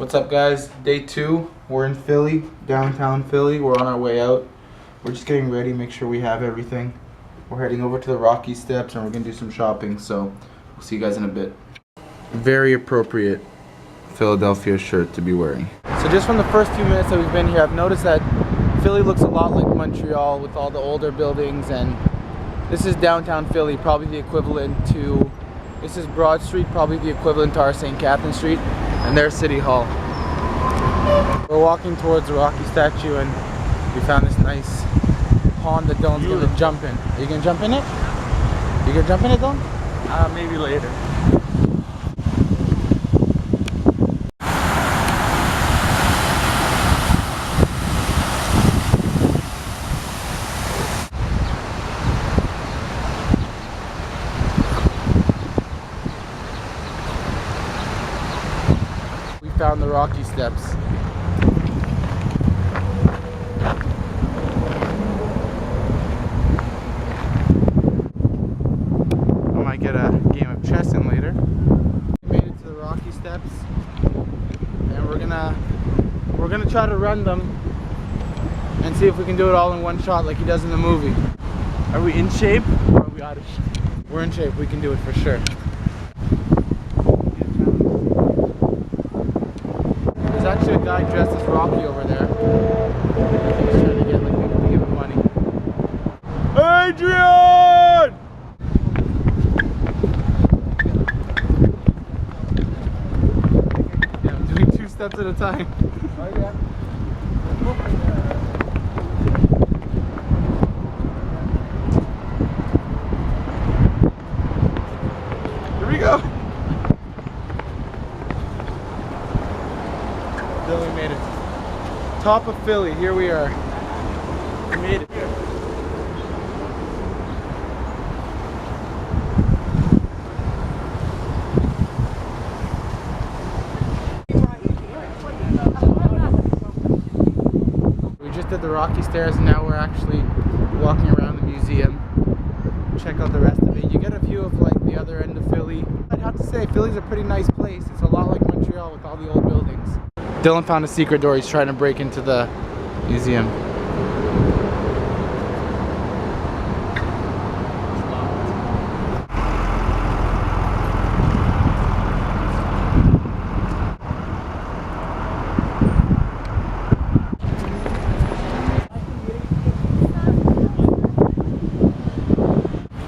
What's up, guys? Day 2. We're in Philly, downtown Philly. We're on our way out. We're just getting ready, make sure we have everything. We're heading over to the Rocky Steps and we're gonna do some shopping, so we'll see you guys in a bit. Very appropriate Philadelphia shirt to be wearing. So just from the first few minutes that we've been here, I've noticed that Philly looks a lot like Montreal with all the older buildings, and this is downtown Philly, probably the equivalent to, this is Broad Street, probably the equivalent to our St. Catherine Street, and there's City Hall. We're walking towards the Rocky statue and we found this nice pond that Dylan's gonna jump in. Are you gonna jump in it? You gonna jump in it, Dylan? Maybe later. We found the Rocky Steps. I might get a game of chess in later. We made it to the Rocky Steps, and we're gonna try to run them and see if we can do it all in one shot like he does in the movie. Are we in shape or are we out of shape? We're in shape. We can do it for sure. There's actually a guy dressed as Rocky over there. I think he's trying to get like people to give him money. Adrian! Yeah, I'm doing 2 steps at a time. Oh yeah. Here we go. We made it. Top of Philly, here we are. We made it. We just did the Rocky Stairs and now we're actually walking around the museum. Check out the rest of it. You get a view of like the other end of Philly. I'd have to say Philly's a pretty nice place. It's a lot like Montreal with all the old buildings. Dylan found a secret door. He's trying to break into the museum.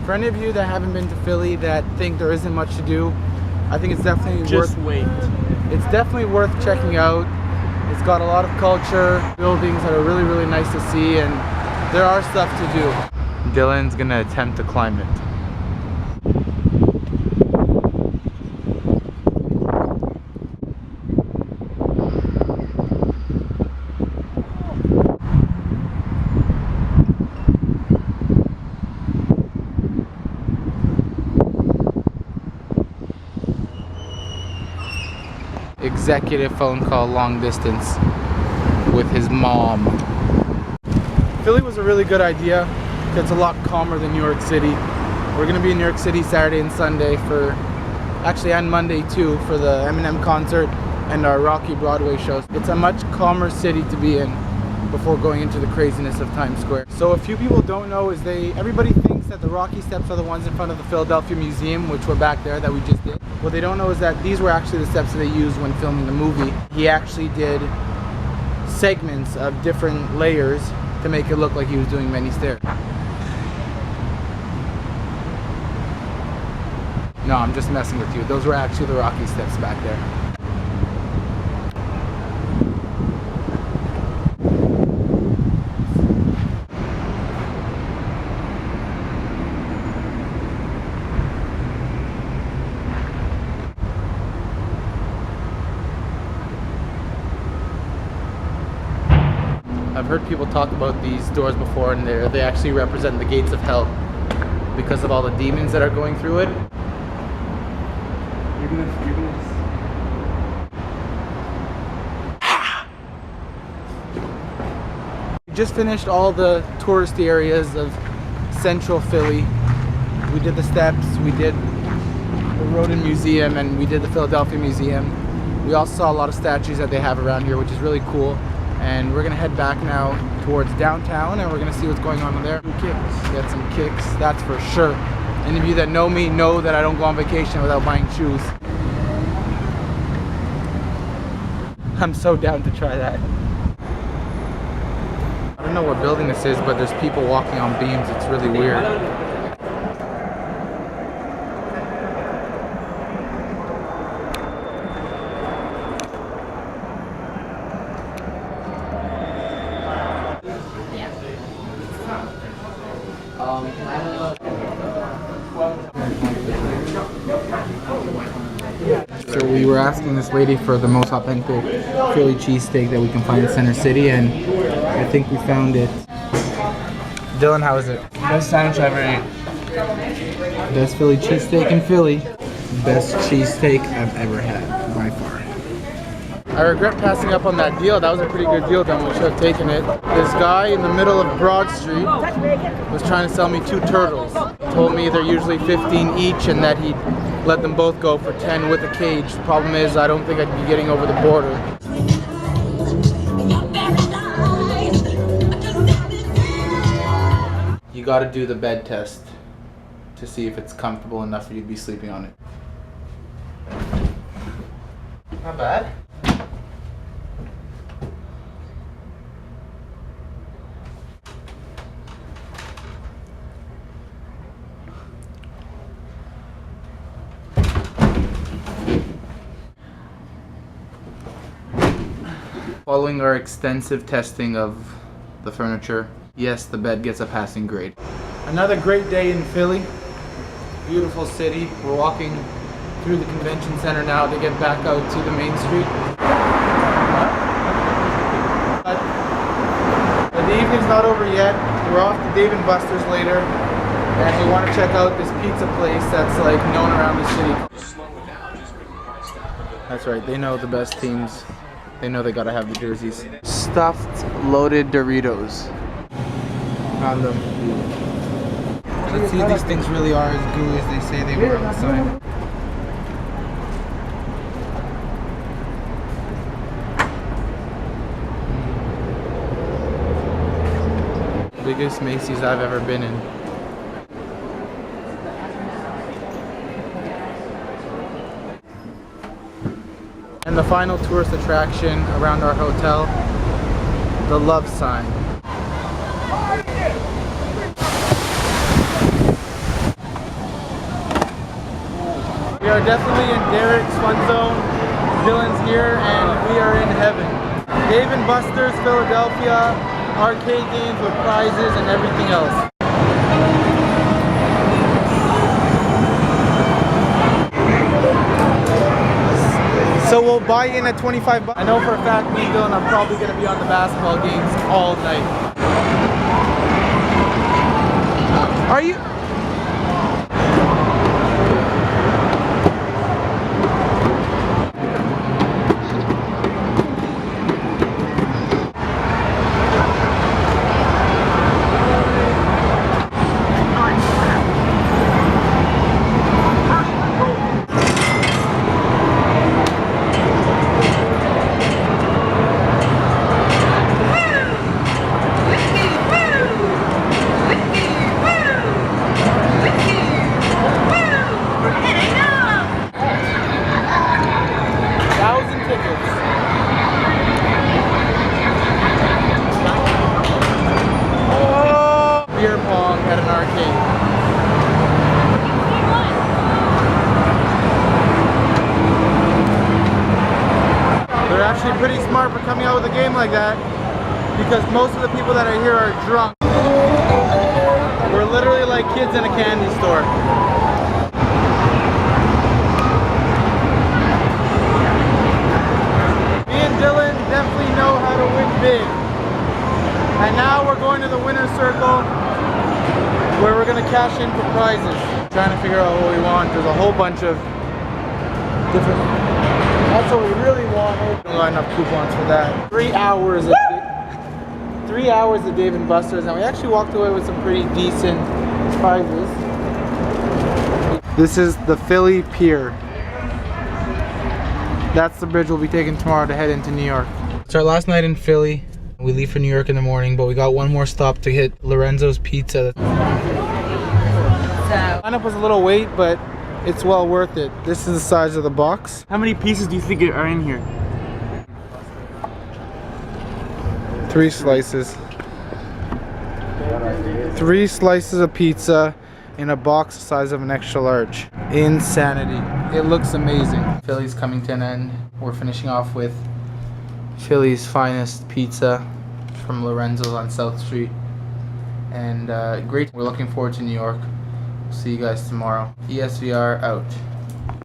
For any of you that haven't been to Philly that think there isn't much to do, I think it's definitely It's definitely worth checking out. It's got a lot of culture, buildings that are really, really nice to see, and there are stuff to do. Dylan's gonna attempt to climb it. Executive phone call long distance with his mom. Philly was a really good idea. It's a lot calmer than New York City. We're gonna be in New York City Saturday and Sunday and Monday too, for the Eminem concert and our Rocky Broadway shows. It's a much calmer city to be in before going into the craziness of Times Square. So a few people don't know is everybody thinks that the Rocky Steps are the ones in front of the Philadelphia Museum, which were back there that we just did. What they don't know is that these were actually the steps that they used when filming the movie. He actually did segments of different layers to make it look like he was doing many stairs. No, I'm just messing with you. Those were actually the Rocky Steps back there. I've heard people talk about these doors before, and they actually represent the gates of hell because of all the demons that are going through it. We just finished all the touristy areas of central Philly. We did the steps, we did the Rodin Museum, and we did the Philadelphia Museum. We also saw a lot of statues that they have around here, which is really cool. And we're gonna head back now towards downtown, and we're gonna see what's going on in there. Get some kicks, that's for sure. Any of you that know me know that I don't go on vacation without buying shoes. I'm so down to try that. I don't know what building this is, but there's people walking on beams. It's really weird. So we were asking this lady for the most authentic Philly cheesesteak that we can find in Center City, and I think we found it. Dylan, how is it? Best sandwich I ever ate. Best Philly cheesesteak in Philly. Best cheesesteak I've ever had, by far. I regret passing up on that deal. That was a pretty good deal, then we should have taken it. This guy in the middle of Broad Street was trying to sell me 2 turtles. Told me they're usually 15 each and that he'd let them both go for 10 with a cage. The problem is I don't think I'd be getting over the border. You gotta do the bed test to see if it's comfortable enough for you to be sleeping on it. Not bad. Following our extensive testing of the furniture, yes, the bed gets a passing grade. Another great day in Philly. Beautiful city. We're walking through the convention center now to get back out to the main street. But the evening's not over yet. We're off to Dave & Buster's later, and we want to check out this pizza place that's like known around the city. That's right, they know the best teams. They know they gotta have the jerseys. Stuffed loaded Doritos. Found them. Let's see if these things really are as gooey as they say they were on the sign. Biggest Macy's I've ever been in. And the final tourist attraction around our hotel, the love sign. We are definitely in Derek's fun zone. Dylan's here and we are in heaven. Dave & Buster's Philadelphia, arcade games with prizes and everything else. So we'll buy in at 25 bucks. I know for a fact me and Dylan are probably going to be on the basketball games all night. Are you? Beer pong at an arcade. They're actually pretty smart for coming out with a game like that, because most of the people that are here are drunk. We're literally like kids in a candy store. Me and Dylan definitely know how to win big. And now we're going to the winner's circle, where we're going to cash in for prizes. Trying to figure out what we want. There's a whole bunch of different... That's what we really wanted. We don't got enough coupons for that. 3 hours of 3 hours of Dave & Buster's, and we actually walked away with some pretty decent prizes. This is the Philly Pier. That's the bridge we'll be taking tomorrow to head into New York. It's our last night in Philly. We leave for New York in the morning, but we got one more stop to hit Lorenzo's Pizza. Lineup was a little wait, but it's well worth it. This is the size of the box. How many pieces do you think are in here? 3 slices. 3 slices of pizza in a box the size of an extra large. Insanity. It looks amazing. Philly's coming to an end. We're finishing off with Philly's finest pizza from Lorenzo's on South Street. And great. We're looking forward to New York. See you guys tomorrow. ESVR out.